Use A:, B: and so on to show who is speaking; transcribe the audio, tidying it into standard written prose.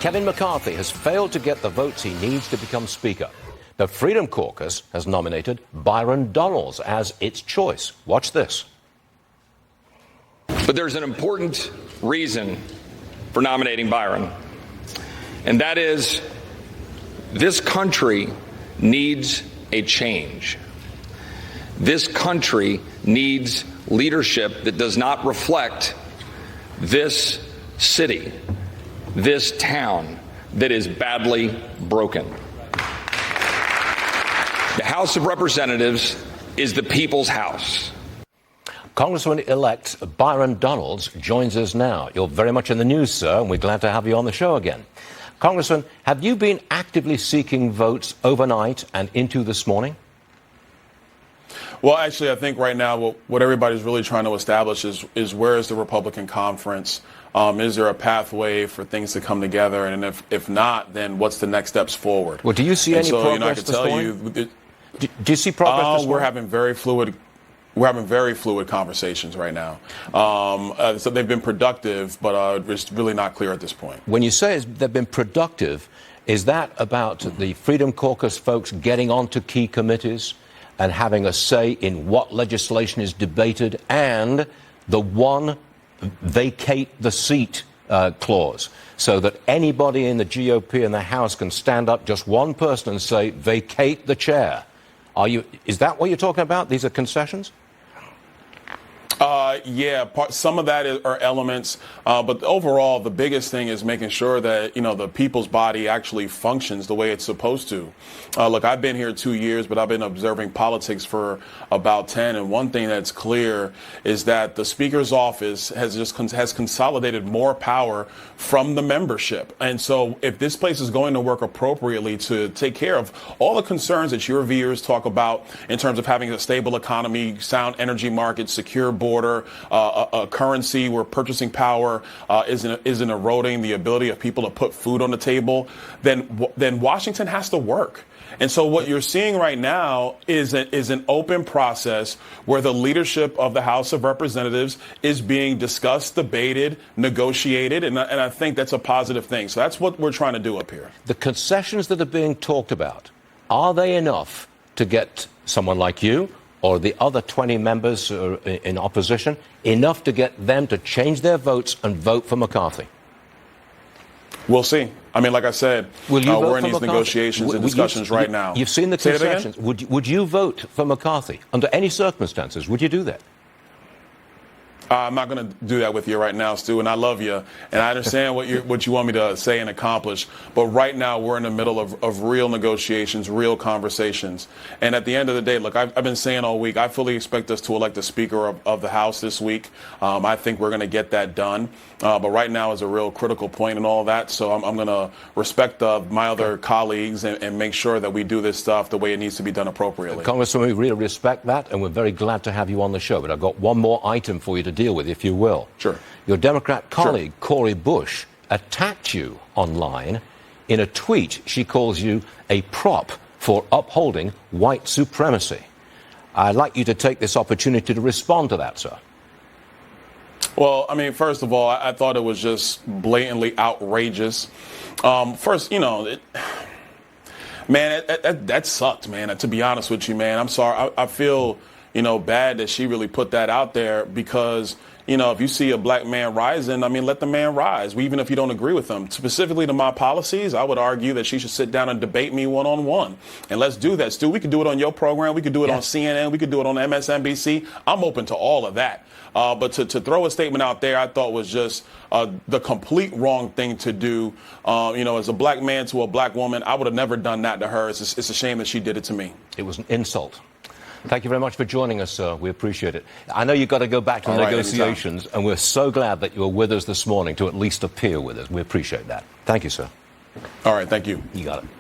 A: Kevin McCarthy has failed to get the votes he needs to become Speaker. The Freedom Caucus has nominated Byron Donalds as its choice. Watch this.
B: But there's an important reason for nominating Byron, and that is this country needs a change. This country needs leadership that does not reflect this city, this town that is badly broken. The House of Representatives is the people's house.
A: Congressman-elect Byron Donalds joins us now. You're very much in the news, sir, and we're glad to have you on the show again. Congressman, have you been actively seeking votes overnight and into this morning?
C: Well, actually, I think right now what everybody's really trying to establish is where is the Republican conference? Is there a pathway for things to come together? And if not, then what's the next steps forward?
A: Well, do you see any progress this morning? Do you see progress this morning?
C: We're having very fluid conversations right now. So they've been productive, but it's really not clear at this point.
A: When you say they've been productive, is that about the Freedom Caucus folks getting onto key committees and having a say in what legislation is debated and the one vacate the seat clause, so that anybody in the GOP in the House can stand up, just one person, and say, vacate the chair? Is that what you're talking about? These are concessions?
C: Some of that are elements, but overall, the biggest thing is making sure that, the people's body actually functions the way it's supposed to. Look, I've been here 2 years, but I've been observing politics for about 10, and one thing that's clear is that the Speaker's office has consolidated more power from the membership. And so if this place is going to work appropriately to take care of all the concerns that your viewers talk about in terms of having a stable economy, sound energy market, secure border, a currency where purchasing power isn't eroding the ability of people to put food on the table, then Washington has to work. And so what you're seeing right now is an open process where the leadership of the House of Representatives is being discussed, debated, negotiated, and I think that's a positive thing. So that's what we're trying to do up here.
A: The concessions that are being talked about, are they enough to get someone like you or the other 20 members in opposition, enough to get them to change their votes and vote for McCarthy?
C: We'll see. I mean, like I said, we're in these
A: McCarthy?
C: negotiations and discussions right now.
A: You've seen the concessions. Would you vote for McCarthy under any circumstances? Would you do that?
C: I'm not going to do that with you right now, Stu, and I love you, and I understand what you want me to say and accomplish, but right now we're in the middle of real negotiations, real conversations, and at the end of the day, look, I've been saying all week, I fully expect us to elect the Speaker of the House this week. I think we're going to get that done, but right now is a real critical point and all of that, so I'm going to respect my other colleagues and make sure that we do this stuff the way it needs to be done appropriately.
A: Congressman, we really respect that, and we're very glad to have you on the show, but I've got one more item for you to deal with, if you will.
C: Sure.
A: Your Democrat colleague,
C: Sure.
A: Cori Bush, attacked you online. In a tweet, she calls you a prop for upholding white supremacy. I'd like you to take this opportunity to respond to that, sir.
C: Well, I mean, first of all, I thought it was just blatantly outrageous. First, that sucked, man. To be honest with you, man, I'm sorry. I feel, bad that she really put that out there because, if you see a black man rising, I mean, let the man rise, even if you don't agree with him. Specifically to my policies, I would argue that she should sit down and debate me one-on-one. And let's do that, Stu. We could do it on your program. We could do it on CNN. We could do it on MSNBC. I'm open to all of that. But to throw a statement out there, I thought was just the complete wrong thing to do. As a black man to a black woman, I would have never done that to her. It's a shame that she did it to me.
A: It was an insult. Thank you very much for joining us, sir. We appreciate it. I know you've got to go back to negotiations, and we're so glad that you were with us this morning to at least appear with us. We appreciate that. Thank you, sir.
C: All right, thank you.
A: You got it.